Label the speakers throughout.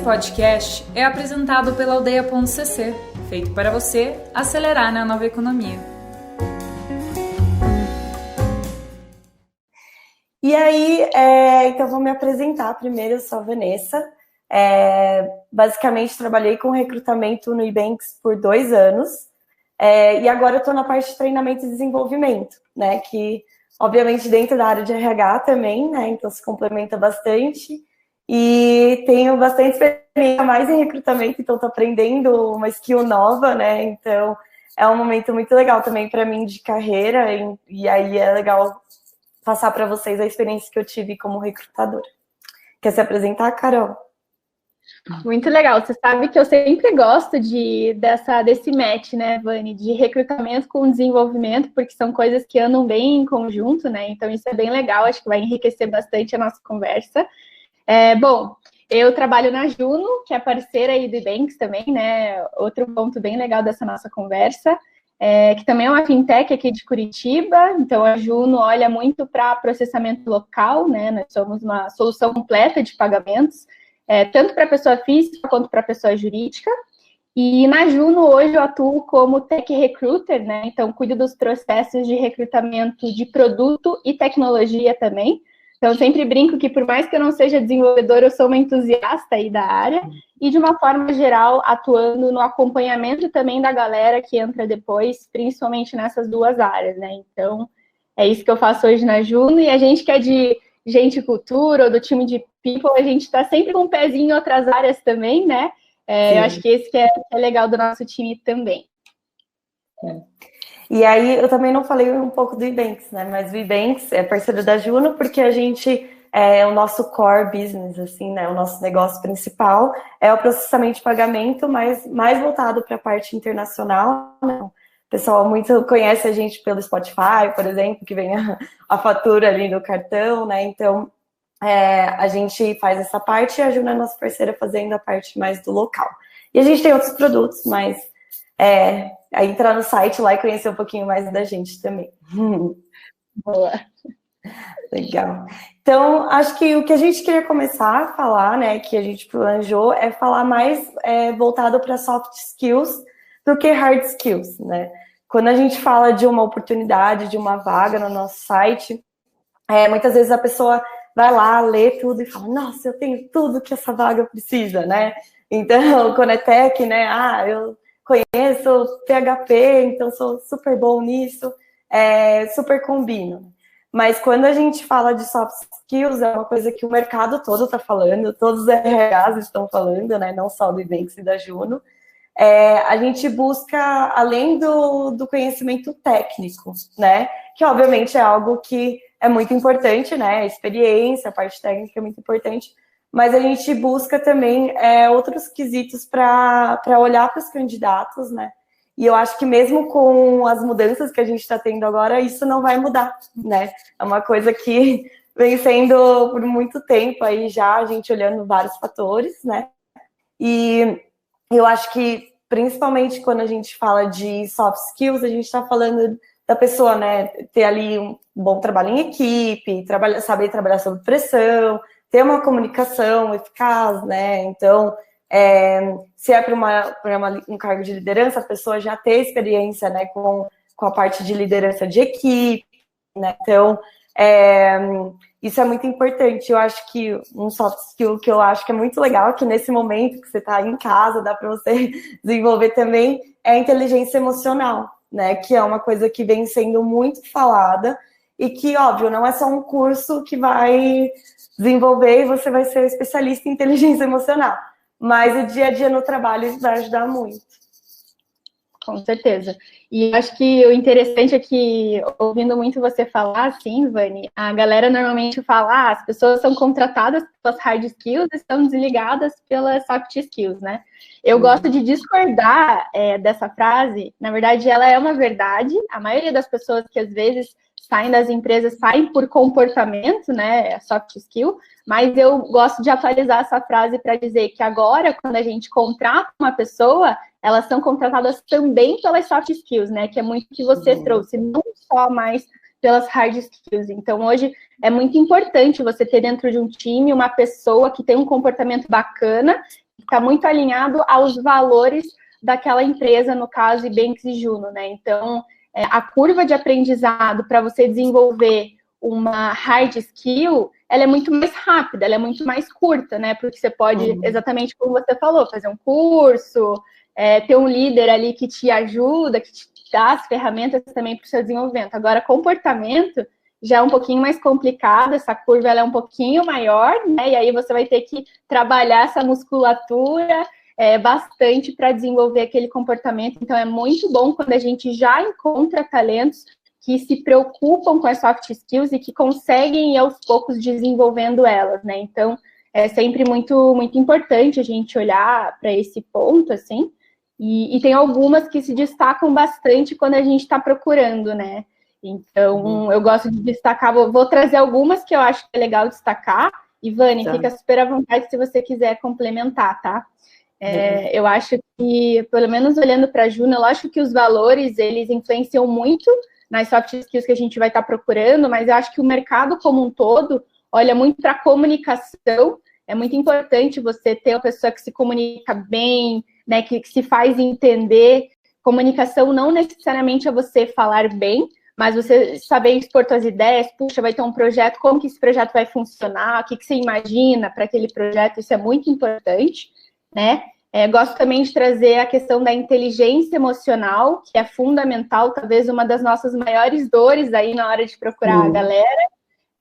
Speaker 1: podcast é apresentado pela Aldeia.cc, feito para você acelerar na nova economia.
Speaker 2: E aí, então vou me apresentar primeiro, eu sou a Vanessa. Basicamente, trabalhei com recrutamento no Ebanks por 2 anos. E agora eu estou na parte de treinamento e desenvolvimento, né? Que, obviamente, dentro da área de RH também, né? Então, se complementa bastante. E tenho bastante experiência mais em recrutamento, então estou aprendendo uma skill nova, né? Então, é um momento muito legal também para mim de carreira. E aí é legal passar para vocês a experiência que eu tive como recrutadora. Quer se apresentar, Carol?
Speaker 3: Muito legal. Você sabe que eu sempre gosto desse match, né, Vani, de recrutamento com desenvolvimento, porque são coisas que andam bem em conjunto, né? Então isso é bem legal, acho que vai enriquecer bastante a nossa conversa. Bom, eu trabalho na Juno, que é parceira aí do Ebanks também, né? Outro ponto bem legal dessa nossa conversa. Que também é uma fintech aqui de Curitiba, então a Juno olha muito para processamento local, né? Nós somos uma solução completa de pagamentos, tanto para pessoa física quanto para pessoa jurídica. E na Juno hoje eu atuo como Tech Recruiter, né? Então cuido dos processos de recrutamento de produto e tecnologia também. Então, eu sempre brinco que, por mais que eu não seja desenvolvedora, eu sou uma entusiasta aí da área e, de uma forma geral, atuando no acompanhamento também da galera que entra depois, principalmente nessas 2 áreas, né? Então, é isso que eu faço hoje na Juno. E a gente que é de gente e cultura ou do time de people, a gente está sempre com um pezinho em outras áreas também, né? Eu acho que esse que é legal do nosso time também.
Speaker 2: E aí, eu também não falei um pouco do Ebanks, né? Mas o Ebanks é parceiro da Juno porque a gente, o nosso core business, assim, né? O nosso negócio principal é o processamento de pagamento, mas mais voltado para a parte internacional, né? O pessoal muito conhece a gente pelo Spotify, por exemplo, que vem a fatura ali do cartão, né? Então, a gente faz essa parte e a Juno é nossa parceira fazendo a parte mais do local. E a gente tem outros produtos, mas aí entrar no site lá e conhecer um pouquinho mais da gente também.
Speaker 3: Boa.
Speaker 2: Legal. Então, acho que o que a gente queria começar a falar, né, que a gente planejou, é falar mais voltado para soft skills do que hard skills, né? Quando a gente fala de uma oportunidade, de uma vaga no nosso site, muitas vezes a pessoa vai lá, lê tudo e fala, nossa, eu tenho tudo que essa vaga precisa, né? Então, quando é tech, né, eu conheço PHP, então sou super bom nisso, super combino. Mas quando a gente fala de soft skills, é uma coisa que o mercado todo está falando, todos os RHs estão falando, né? Não só do Ebanks e da Juno. A gente busca, além do conhecimento técnico, né? Que obviamente é algo que é muito importante, né? A experiência, a parte técnica é muito importante, mas a gente busca também outros quesitos para olhar para os candidatos, né? E eu acho que mesmo com as mudanças que a gente está tendo agora, isso não vai mudar, né? É uma coisa que vem sendo por muito tempo aí já, a gente olhando vários fatores, né? E eu acho que, principalmente quando a gente fala de soft skills, a gente está falando da pessoa, né? Ter ali um bom trabalho em equipe, saber trabalhar sob pressão, ter uma comunicação eficaz, né? Então, se é para um cargo de liderança, a pessoa já ter experiência, né, com a parte de liderança de equipe, né? Então, isso é muito importante. Eu acho que um soft skill que eu acho que é muito legal, que nesse momento que você está em casa, dá para você desenvolver também, é a inteligência emocional, né? Que é uma coisa que vem sendo muito falada e que, óbvio, não é só um curso que vai desenvolver e você vai ser especialista em inteligência emocional. Mas o dia a dia no trabalho isso vai ajudar muito.
Speaker 3: Com certeza. E acho que o interessante é que, ouvindo muito você falar, assim, Vani, a galera normalmente fala, as pessoas são contratadas pelas hard skills e estão desligadas pelas soft skills, né? Eu gosto de discordar dessa frase. Na verdade, ela é uma verdade. A maioria das pessoas que, às vezes, saem das empresas, saem por comportamento, né, soft skill, mas eu gosto de atualizar essa frase para dizer que agora, quando a gente contrata uma pessoa, elas são contratadas também pelas soft skills, né, que é muito que você trouxe, não só mais pelas hard skills. Então, hoje, é muito importante você ter dentro de um time uma pessoa que tem um comportamento bacana, está muito alinhado aos valores daquela empresa, no caso, Ibanks e Juno, né? Então, a curva de aprendizado para você desenvolver uma hard skill, ela é muito mais rápida, ela é muito mais curta, né? Porque você pode, exatamente como você falou, fazer um curso, ter um líder ali que te ajuda, que te dá as ferramentas também para o seu desenvolvimento. Agora, comportamento já é um pouquinho mais complicado, essa curva ela é um pouquinho maior, né? E aí você vai ter que trabalhar essa musculatura bastante para desenvolver aquele comportamento. Então, é muito bom quando a gente já encontra talentos que se preocupam com as soft skills e que conseguem ir aos poucos desenvolvendo elas, né? Então, é sempre muito, muito importante a gente olhar para esse ponto, assim, e tem algumas que se destacam bastante quando a gente está procurando, né? Então, eu gosto de destacar, vou trazer algumas que eu acho que é legal destacar, e Vani, fica super à vontade se você quiser complementar, tá? Eu acho que, pelo menos olhando para a Juno, eu acho que os valores, eles influenciam muito nas soft skills que a gente vai estar procurando, mas eu acho que o mercado como um todo olha muito para a comunicação. É muito importante você ter uma pessoa que se comunica bem, né, que se faz entender. Comunicação não necessariamente é você falar bem, mas você saber expor suas ideias. Puxa, vai ter um projeto, como que esse projeto vai funcionar, o que você imagina para aquele projeto, isso é muito importante, né? Gosto também de trazer a questão da inteligência emocional, que é fundamental, talvez uma das nossas maiores dores aí na hora de procurar a galera,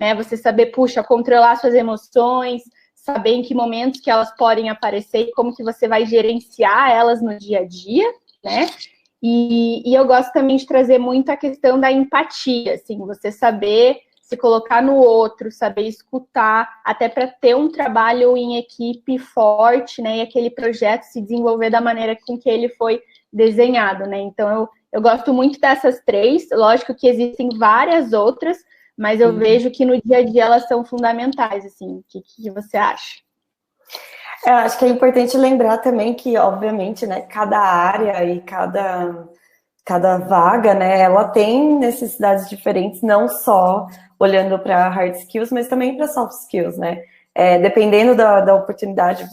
Speaker 3: né? Você saber, puxa, controlar suas emoções, saber em que momentos que elas podem aparecer e como que você vai gerenciar elas no dia a dia, né? E eu gosto também de trazer muito a questão da empatia, assim, você saber se colocar no outro, saber escutar, até para ter um trabalho em equipe forte, né, e aquele projeto se desenvolver da maneira com que ele foi desenhado, né, então eu gosto muito dessas três, lógico que existem várias outras, mas eu vejo que no dia a dia elas são fundamentais, assim, o que você acha?
Speaker 2: Eu acho que é importante lembrar também que, obviamente, né, cada área e cada vaga, né, ela tem necessidades diferentes, não só olhando para hard skills, mas também para soft skills, né? Dependendo da oportunidade,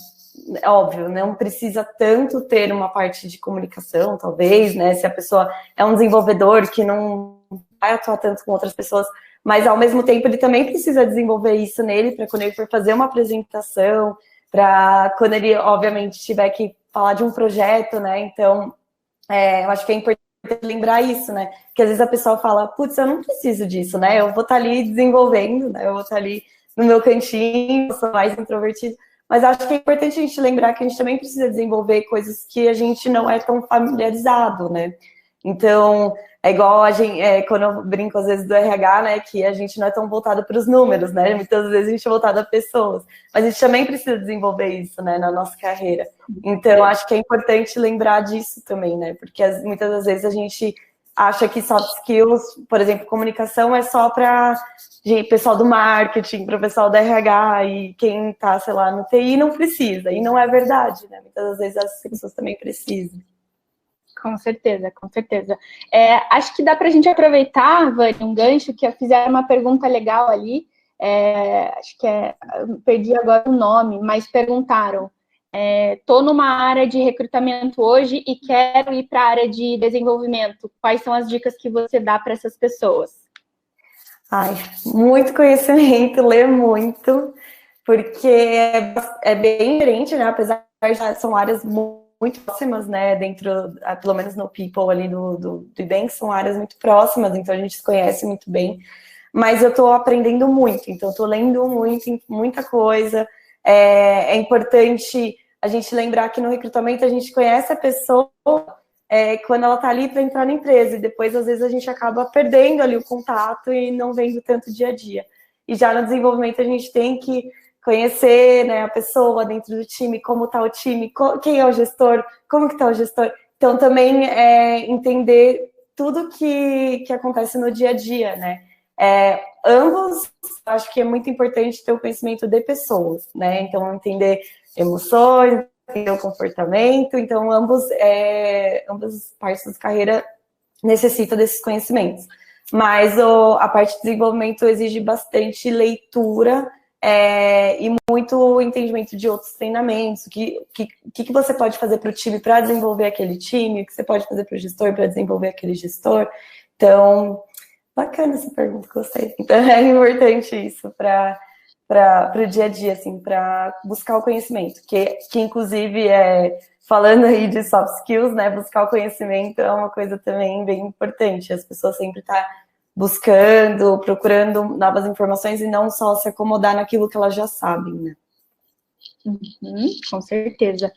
Speaker 2: óbvio, não precisa tanto ter uma parte de comunicação, talvez, né? Se a pessoa é um desenvolvedor que não vai atuar tanto com outras pessoas, mas ao mesmo tempo ele também precisa desenvolver isso nele para quando ele for fazer uma apresentação, para quando ele, obviamente, tiver que falar de um projeto, né? Então, eu acho que é importante lembrar isso, né? Porque às vezes a pessoa fala, putz, eu não preciso disso, né? Eu vou estar ali desenvolvendo, né? Eu vou estar ali no meu cantinho, eu sou mais introvertida. Mas acho que é importante a gente lembrar que a gente também precisa desenvolver coisas que a gente não é tão familiarizado, né? Então, é igual a gente, quando eu brinco às vezes do RH, né? Que a gente não é tão voltado para os números, né? Muitas vezes a gente é voltado a pessoas. Mas a gente também precisa desenvolver isso, né? Na nossa carreira. Então, acho que é importante lembrar disso também, né? Porque muitas das vezes a gente acha que soft skills, por exemplo, comunicação é só para pessoal do marketing, para o pessoal da RH e quem está, sei lá, no TI não precisa. E não é verdade, né? Muitas das vezes as pessoas também precisam.
Speaker 3: Com certeza, com certeza. Acho que dá para a gente aproveitar, Vani, um gancho, que fizeram uma pergunta legal ali, acho que perdi agora o nome, mas perguntaram, estou numa área de recrutamento hoje e quero ir para a área de desenvolvimento, quais são as dicas que você dá para essas pessoas?
Speaker 2: Ai, muito conhecimento, ler muito, porque é bem diferente, né, apesar de são áreas muito próximas, né, dentro, pelo menos no People ali do Ibanks, são áreas muito próximas, então a gente se conhece muito bem, mas eu estou aprendendo muito, então estou lendo muita coisa. É importante a gente lembrar que no recrutamento a gente conhece a pessoa quando ela está ali para entrar na empresa, e depois às vezes a gente acaba perdendo ali o contato e não vendo tanto dia a dia. E já no desenvolvimento a gente tem que conhecer, né, a pessoa dentro do time, como está o time, quem é o gestor, como que está o gestor. Então, também entender tudo que acontece no dia a dia, né? Ambos, acho que é muito importante ter o conhecimento de pessoas, né? Então, entender emoções, entender o comportamento. Então, ambas partes da carreira necessitam desses conhecimentos. Mas a parte de desenvolvimento exige bastante leitura e muito entendimento de outros treinamentos, o que você pode fazer para o time para desenvolver aquele time, o que você pode fazer para o gestor para desenvolver aquele gestor. Então, bacana essa pergunta, gostei. Então, é importante isso para o dia a dia, assim, para buscar o conhecimento, que inclusive falando aí de soft skills, né, buscar o conhecimento é uma coisa também bem importante. As pessoas sempre estão buscando, procurando novas informações e não só se acomodar naquilo que elas já sabem, né?
Speaker 3: Com certeza.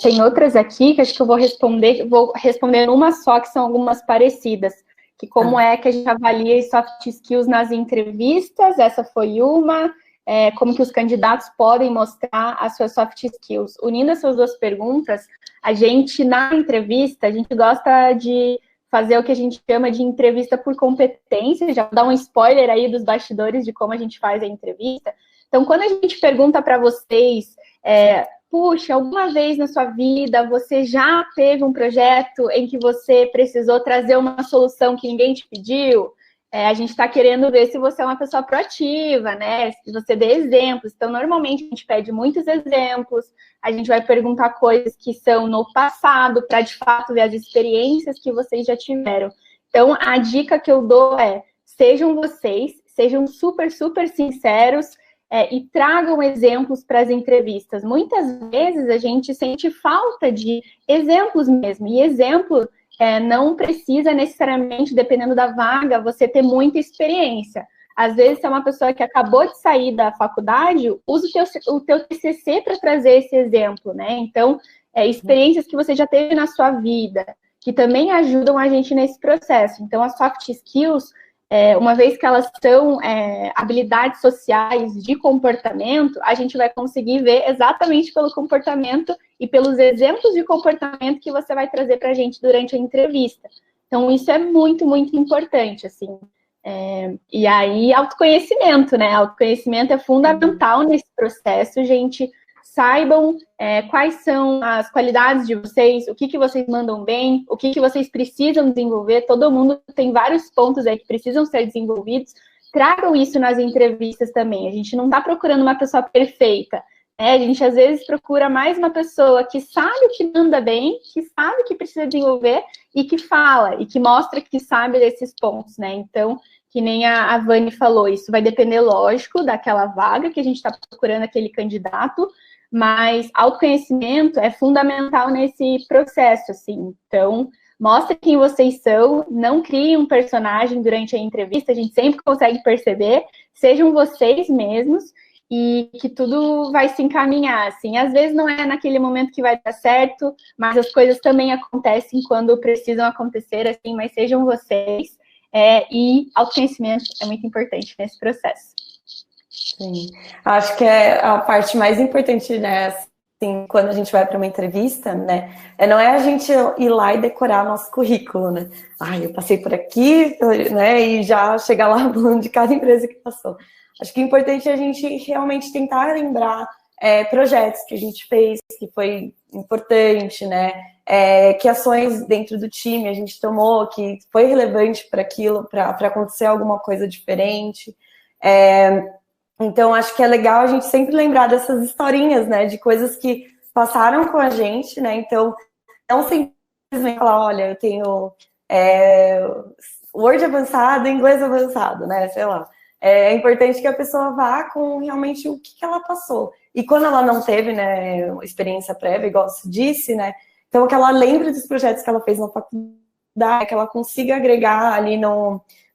Speaker 3: Tem outras aqui que acho que eu vou responder uma só, que são algumas parecidas. Que como é que a gente avalia as soft skills nas entrevistas, essa foi uma. Como que os candidatos podem mostrar as suas soft skills. Unindo essas duas perguntas, a gente, na entrevista, a gente gosta de fazer o que a gente chama de entrevista por competência, já vou dar um spoiler aí dos bastidores de como a gente faz a entrevista. Então, quando a gente pergunta para vocês, puxa, alguma vez na sua vida você já teve um projeto em que você precisou trazer uma solução que ninguém te pediu? A gente está querendo ver se você é uma pessoa proativa, né? Se você dê exemplos. Então, normalmente, a gente pede muitos exemplos, a gente vai perguntar coisas que são no passado, para, de fato, ver as experiências que vocês já tiveram. Então, a dica que eu dou sejam vocês, sejam super, super sinceros e tragam exemplos para as entrevistas. Muitas vezes, a gente sente falta de exemplos mesmo, e exemplo... não precisa necessariamente, dependendo da vaga, você ter muita experiência. Às vezes, se é uma pessoa que acabou de sair da faculdade, usa o teu TCC para trazer esse exemplo, né? Então, experiências que você já teve na sua vida, que também ajudam a gente nesse processo. Então, as soft skills, uma vez que elas são habilidades sociais de comportamento, a gente vai conseguir ver exatamente pelo comportamento e pelos exemplos de comportamento que você vai trazer para a gente durante a entrevista. Então, isso é muito, muito importante, assim. E aí, autoconhecimento, né? Autoconhecimento é fundamental nesse processo, gente. Saibam quais são as qualidades de vocês, o que vocês mandam bem, o que vocês precisam desenvolver. Todo mundo tem vários pontos aí que precisam ser desenvolvidos. Tragam isso nas entrevistas também. A gente não está procurando uma pessoa perfeita. A gente, às vezes, procura mais uma pessoa que sabe o que manda bem, que sabe o que precisa desenvolver e que fala, e que mostra que sabe desses pontos, né? Então, que nem a Vani falou, isso vai depender, lógico, daquela vaga que a gente está procurando aquele candidato, mas autoconhecimento é fundamental nesse processo, assim. Então, mostre quem vocês são, não criem um personagem durante a entrevista, a gente sempre consegue perceber, sejam vocês mesmos, e que tudo vai se encaminhar, assim. Às vezes não é naquele momento que vai dar certo, mas as coisas também acontecem quando precisam acontecer, assim, mas sejam vocês. E autoconhecimento é muito importante nesse processo.
Speaker 2: Sim, acho que é a parte mais importante, né, assim, quando a gente vai para uma entrevista, né, não é a gente ir lá e decorar nosso currículo, né, eu passei por aqui, né, e já chegar lá falando de cada empresa que passou. Acho que o importante é a gente realmente tentar lembrar projetos que a gente fez, que foi importante, né? Que ações dentro do time a gente tomou, que foi relevante para aquilo, para acontecer alguma coisa diferente. Então, acho que é legal a gente sempre lembrar dessas historinhas, né? De coisas que passaram com a gente, né? Então, não simplesmente falar, olha, eu tenho Word avançado, inglês avançado, né? Sei lá. É importante que a pessoa vá com realmente o que ela passou. E quando ela não teve, né, experiência prévia, igual você disse, né, então que ela lembre dos projetos que ela fez na faculdade, que ela consiga agregar ali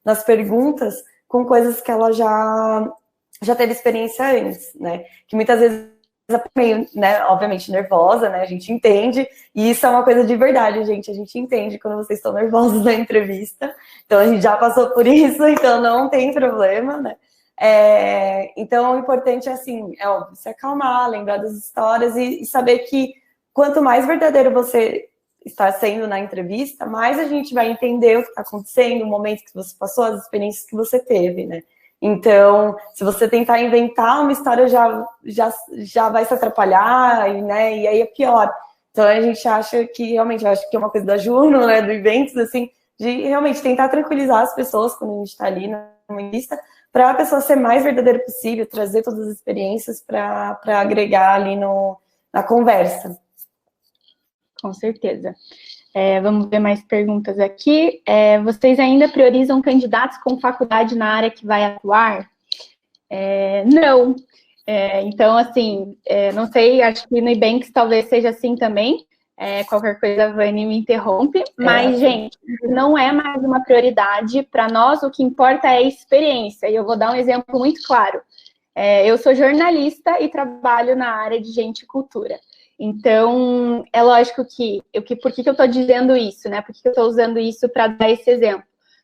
Speaker 2: nas perguntas com coisas que ela já teve experiência antes, né, que muitas vezes é meio, né, obviamente nervosa, né, a gente entende, e isso é uma coisa de verdade, gente, a gente entende quando vocês estão nervosos na entrevista, então a gente já passou por isso, então não tem problema, né, então o importante é assim, óbvio, se acalmar, lembrar das histórias e saber que quanto mais verdadeiro você está sendo na entrevista, mais a gente vai entender o que está acontecendo, o momento que você passou, as experiências que você teve, né. Então, se você tentar inventar uma história, já vai se atrapalhar, né? E aí é pior. Então, a gente acha que, realmente, eu acho que é uma coisa da Juno, né? Do Eventos, assim, de realmente tentar tranquilizar as pessoas quando a gente está ali numa lista, para a pessoa ser mais verdadeira possível, trazer todas as experiências para agregar ali na conversa.
Speaker 3: Com certeza. Vamos ver mais perguntas aqui. Vocês ainda priorizam candidatos com faculdade na área que vai atuar? Não. Então, assim, não sei, acho que no Nubanks talvez seja assim também. Qualquer coisa, a Vani me interrompe. Mas, gente, não é mais uma prioridade. Para nós, o que importa é a experiência. E eu vou dar um exemplo muito claro. Eu sou jornalista e trabalho na área de gente e cultura. Então, é lógico que... Por que eu estou dizendo isso, né? Por que eu estou usando isso para dar esse exemplo?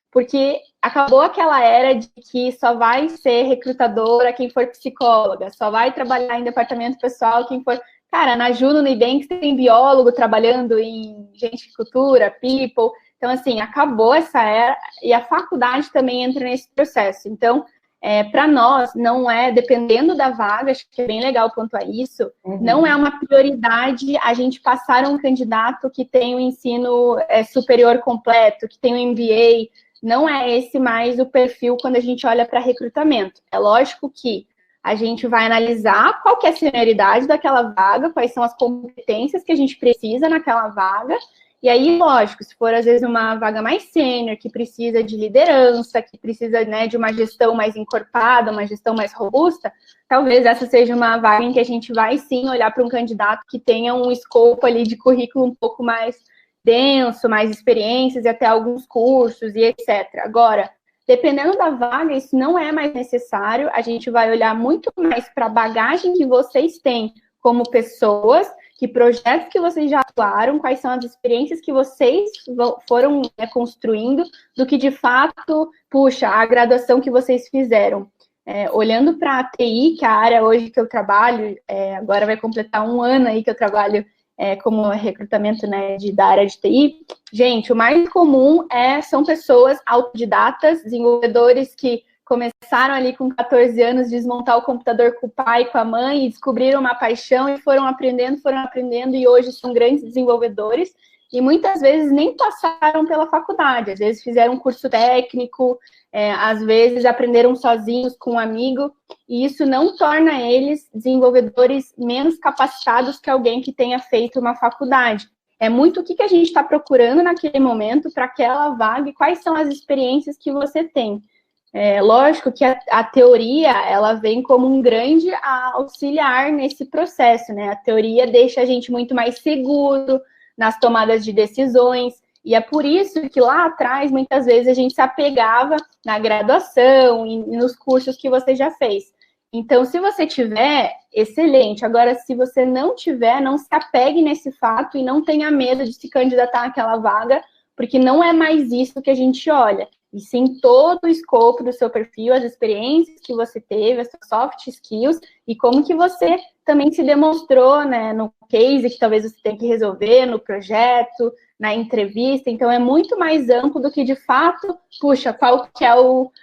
Speaker 3: Porque acabou aquela era de que só vai ser recrutadora quem for psicóloga, só vai trabalhar em departamento pessoal quem for... Cara, na Ju, no Nubanks, tem biólogo trabalhando em gente de cultura, people. Então, assim, acabou essa era e a faculdade também entra nesse processo. Então, para nós, não é, dependendo da vaga, acho que é bem legal quanto a isso, não é uma prioridade a gente passar um candidato que tem o ensino superior completo, que tem o MBA. Não é esse mais o perfil quando a gente olha para recrutamento. É lógico que a gente vai analisar qual que é a senioridade daquela vaga, quais são as competências que a gente precisa naquela vaga, e aí, lógico, se for às vezes uma vaga mais sênior, que precisa de liderança, que precisa, né, de uma gestão mais encorpada, uma gestão mais robusta, talvez essa seja uma vaga em que a gente vai sim olhar para um candidato que tenha um escopo ali de currículo um pouco mais denso, mais experiências e até alguns cursos e etc. Agora, dependendo da vaga, isso não é mais necessário, a gente vai olhar muito mais para a bagagem que vocês têm como pessoas, que projetos que vocês já atuaram, quais são as experiências que vocês foram construindo, do que de fato, puxa, a graduação que vocês fizeram. Olhando para a TI, que é a área hoje que eu trabalho, agora vai completar 1 ano aí que eu trabalho como recrutamento, né, da área de TI, gente, o mais comum são pessoas autodidatas, desenvolvedores que começaram ali com 14 anos, desmontar o computador com o pai, com a mãe, e descobriram uma paixão e foram aprendendo, e hoje são grandes desenvolvedores, e muitas vezes nem passaram pela faculdade, às vezes fizeram um curso técnico, às vezes aprenderam sozinhos com um amigo, e isso não torna eles desenvolvedores menos capacitados que alguém que tenha feito uma faculdade. É muito o que a gente está procurando naquele momento para aquela vaga e quais são as experiências que você tem. Lógico que a teoria, ela vem como um grande auxiliar nesse processo, né? A teoria deixa a gente muito mais seguro nas tomadas de decisões, e é por isso que lá atrás, muitas vezes, a gente se apegava na graduação e nos cursos que você já fez. Então, se você tiver, excelente. Agora, se você não tiver, não se apegue nesse fato e não tenha medo de se candidatar àquela vaga, porque não é mais isso que a gente olha. E sim todo o escopo do seu perfil, as experiências que você teve, as suas soft skills, e como que você também se demonstrou, né, no case que talvez você tenha que resolver, no projeto, na entrevista. Então, é muito mais amplo do que, de fato, puxa, qual que é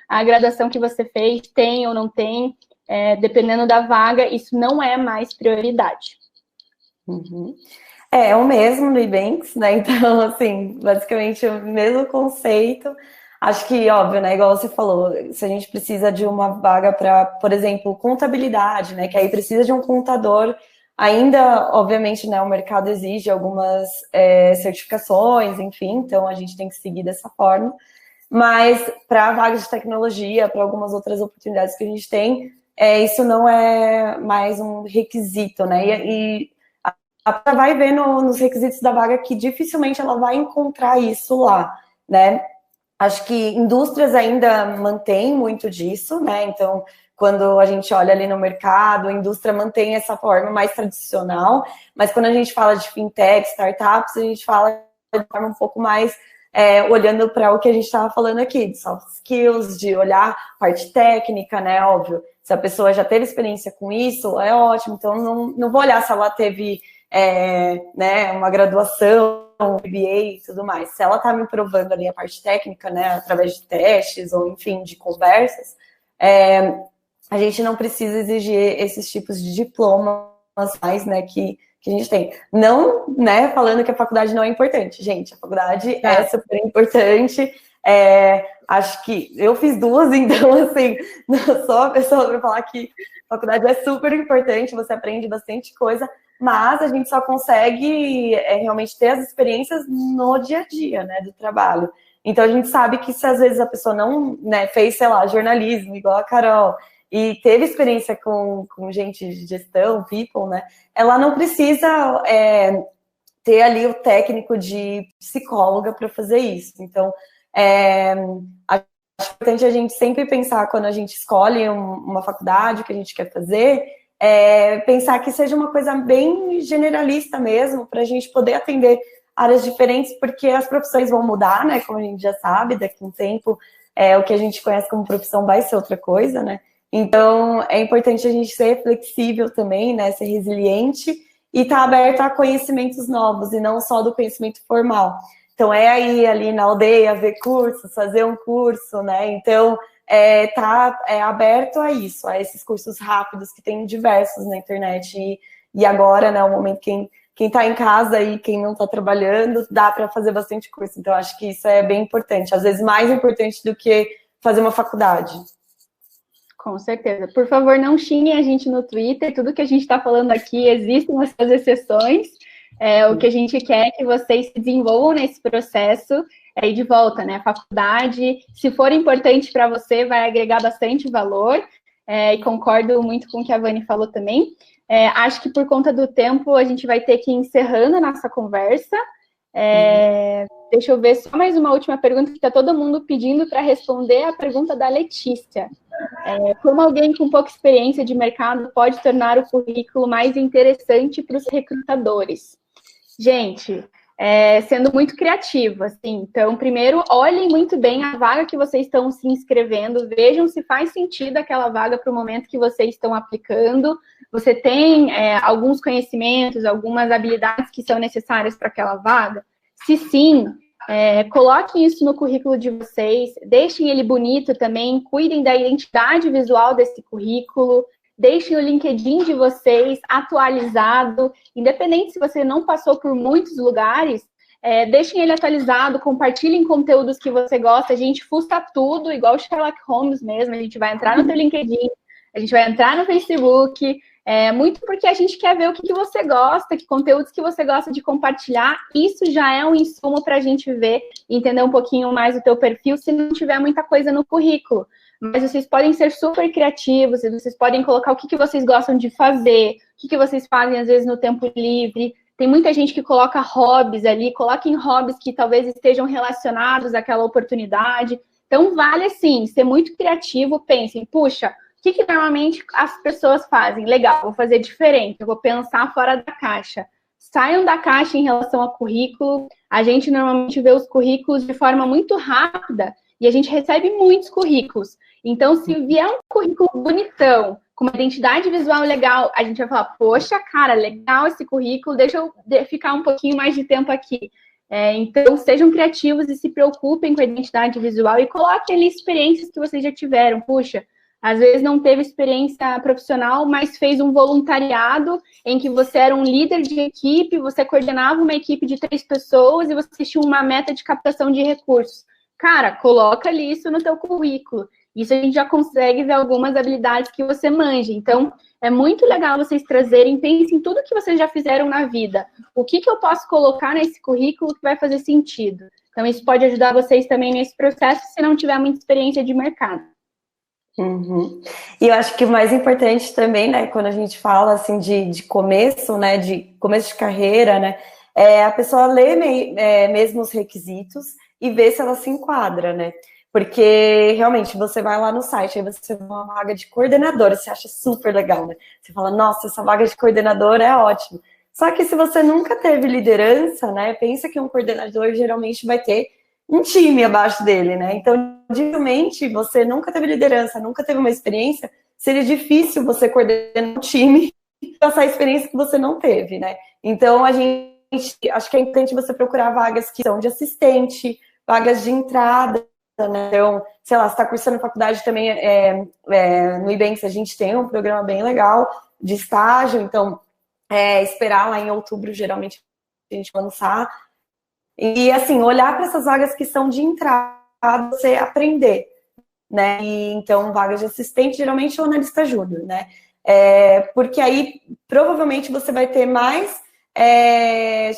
Speaker 3: a graduação que você fez, tem ou não tem, dependendo da vaga, isso não é mais prioridade.
Speaker 2: É o mesmo no Nubanks, né? Então, assim, basicamente o mesmo conceito. Acho que, óbvio, né, igual você falou, se a gente precisa de uma vaga para, por exemplo, contabilidade, né, que aí precisa de um contador, ainda, obviamente, né, o mercado exige algumas certificações, enfim, então a gente tem que seguir dessa forma, mas para vagas de tecnologia, para algumas outras oportunidades que a gente tem, isso não é mais um requisito, né, e a pessoa vai ver nos requisitos da vaga que dificilmente ela vai encontrar isso lá, né. Acho que indústrias ainda mantêm muito disso, né? Então, quando a gente olha ali no mercado, a indústria mantém essa forma mais tradicional, mas quando a gente fala de fintech, startups, a gente fala de forma um pouco mais olhando para o que a gente estava falando aqui, de soft skills, de olhar a parte técnica, né? Óbvio, se a pessoa já teve experiência com isso, é ótimo, então não vou olhar se ela teve né, uma graduação, um MBA e tudo mais. Se ela está me provando ali a parte técnica, né, através de testes ou, enfim, de conversas, a gente não precisa exigir esses tipos de diplomas mais, né, que a gente tem. Não, né, falando que a faculdade não é importante. Gente, a faculdade é super importante. Acho que eu fiz 2, então, assim, não sou a pessoa para falar que faculdade é super importante, você aprende bastante coisa, mas a gente só consegue realmente ter as experiências no dia a dia, né, do trabalho. Então, a gente sabe que se às vezes a pessoa não, né, fez, sei lá, jornalismo, igual a Carol, e teve experiência com gente de gestão, people, né, ela não precisa ter ali o técnico de psicóloga para fazer isso. Então, acho importante a gente sempre pensar, quando a gente escolhe uma faculdade, o que a gente quer fazer, pensar que seja uma coisa bem generalista mesmo, para a gente poder atender áreas diferentes, porque as profissões vão mudar, né? Como a gente já sabe, daqui a um tempo, o que a gente conhece como profissão vai ser outra coisa, né? Então, é importante a gente ser flexível também, né? Ser resiliente e estar aberto a conhecimentos novos, e não só do conhecimento formal. Então, ir ali na aldeia, ver cursos, fazer um curso, né? Então, tá aberto a isso, a esses cursos rápidos, que tem diversos na internet. E agora, né, o momento, quem está em casa e quem não está trabalhando, dá para fazer bastante curso. Então, acho que isso é bem importante. Às vezes, mais importante do que fazer uma faculdade.
Speaker 3: Com certeza. Por favor, não xinguem a gente no Twitter. Tudo que a gente está falando aqui, existem essas exceções. O que a gente quer é que vocês se desenvolvam nesse processo aí de volta, né? Faculdade, se for importante para você, vai agregar bastante valor. E concordo muito com o que a Vani falou também. Acho que por conta do tempo, a gente vai ter que ir encerrando a nossa conversa. Deixa eu ver só mais uma última pergunta, que está todo mundo pedindo para responder a pergunta da Letícia. Como alguém com pouca experiência de mercado pode tornar o currículo mais interessante para os recrutadores? Gente, sendo muito criativo, assim. Então, primeiro, olhem muito bem a vaga que vocês estão se inscrevendo, vejam se faz sentido aquela vaga para o momento que vocês estão aplicando. Você tem alguns conhecimentos, algumas habilidades que são necessárias para aquela vaga? Se sim, coloquem isso no currículo de vocês, deixem ele bonito também, cuidem da identidade visual desse currículo, deixem o LinkedIn de vocês atualizado, independente se você não passou por muitos lugares, deixem ele atualizado, compartilhem conteúdos que você gosta, a gente fuça tudo, igual o Sherlock Holmes mesmo, a gente vai entrar no teu LinkedIn, a gente vai entrar no Facebook, muito porque a gente quer ver o que você gosta, que conteúdos que você gosta de compartilhar, isso já é um insumo para a gente ver e entender um pouquinho mais o teu perfil, se não tiver muita coisa no currículo. Mas vocês podem ser super criativos, e vocês podem colocar o que vocês gostam de fazer, o que vocês fazem, às vezes, no tempo livre. Tem muita gente que coloca hobbies ali, coloquem hobbies que talvez estejam relacionados àquela oportunidade. Então, vale, assim, ser muito criativo, pensem, puxa, o que normalmente as pessoas fazem? Legal, vou fazer diferente, eu vou pensar fora da caixa. Saiam da caixa em relação ao currículo. A gente normalmente vê os currículos de forma muito rápida e a gente recebe muitos currículos. Então, se vier um currículo bonitão, com uma identidade visual legal, a gente vai falar, poxa, cara, legal esse currículo, deixa eu ficar um pouquinho mais de tempo aqui. Então, sejam criativos e se preocupem com a identidade visual e coloquem ali experiências que vocês já tiveram. Puxa, às vezes não teve experiência profissional, mas fez um voluntariado em que você era um líder de equipe, você coordenava uma equipe de 3 pessoas e você tinha uma meta de captação de recursos. Cara, coloca ali isso no teu currículo. Isso a gente já consegue ver algumas habilidades que você manja. Então, é muito legal vocês trazerem, pensem em tudo que vocês já fizeram na vida. O que eu posso colocar nesse currículo que vai fazer sentido? Então, isso pode ajudar vocês também nesse processo, se não tiver muita experiência de mercado.
Speaker 2: Uhum. E eu acho que o mais importante também, né, quando a gente fala, assim, de começo, né, de começo de carreira, né, a pessoa ler mesmo os requisitos e ver se ela se enquadra, né? Porque, realmente, você vai lá no site, aí você vê uma vaga de coordenadora, você acha super legal, né? Você fala, nossa, essa vaga de coordenadora é ótima. Só que se você nunca teve liderança, né? Pensa que um coordenador geralmente vai ter um time abaixo dele, né? Então, dificilmente, você nunca teve liderança, nunca teve uma experiência, seria difícil você coordenar um time e passar a experiência que você não teve, né? Então, acho que é importante você procurar vagas que são de assistente, vagas de entrada, né? Então, sei lá, você está cursando faculdade também, no Ibanks a gente tem um programa bem legal de estágio, então, esperar lá em outubro, geralmente, a gente lançar. E, assim, olhar para essas vagas que são de entrada, você aprender, né? E, então, vagas de assistente, geralmente, é o analista júnior, né? Porque aí, provavelmente, você vai ter mais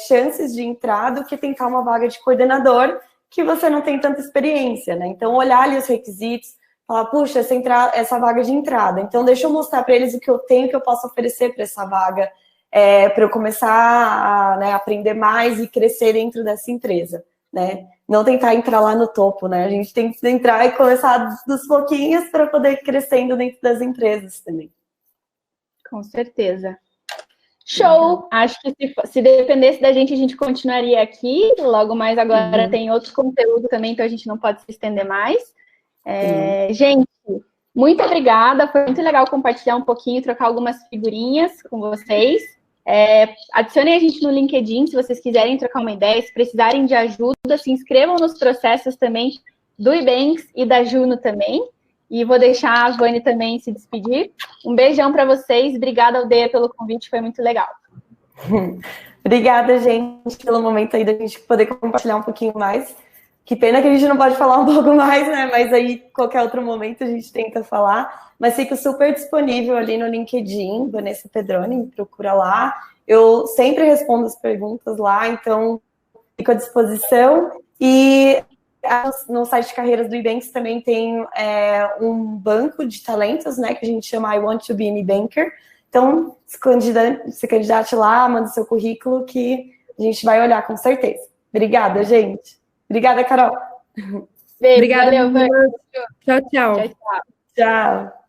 Speaker 2: chances de entrar do que tentar uma vaga de coordenador, que você não tem tanta experiência, né? Então, olhar ali os requisitos, falar, puxa, essa vaga de entrada, então deixa eu mostrar para eles o que eu tenho, que eu posso oferecer para essa vaga, para eu começar a, né, aprender mais e crescer dentro dessa empresa, né? Não tentar entrar lá no topo, né? A gente tem que entrar e começar dos pouquinhos para poder ir crescendo dentro das empresas também.
Speaker 3: Com certeza. Show! Acho que se dependesse da gente, a gente continuaria aqui. Logo mais agora tem outro conteúdo também, então a gente não pode se estender mais. Gente, muito obrigada. Foi muito legal compartilhar um pouquinho, trocar algumas figurinhas com vocês. Adicionem a gente no LinkedIn se vocês quiserem trocar uma ideia, se precisarem de ajuda, se inscrevam nos processos também do Ibanks e da Juno também. E vou deixar a Vani também se despedir. Um beijão para vocês. Obrigada, Aldeia, pelo convite. Foi muito legal.
Speaker 2: Obrigada, gente, pelo momento aí da gente poder compartilhar um pouquinho mais. Que pena que a gente não pode falar um pouco mais, né? Mas aí, qualquer outro momento, a gente tenta falar. Mas fico super disponível ali no LinkedIn, Vanessa Pedroni, me procura lá. Eu sempre respondo as perguntas lá, então fico à disposição. E no site de carreiras do Ibanks também tem um banco de talentos, né, que a gente chama I Want to Be an Ibanker. Então, se candidate lá, manda seu currículo que a gente vai olhar com certeza. Obrigada, gente. Obrigada, Carol.
Speaker 3: Beijo,
Speaker 1: Obrigada,
Speaker 3: valeu.
Speaker 1: tchau, tchau.
Speaker 3: Tchau, tchau.
Speaker 2: Tchau.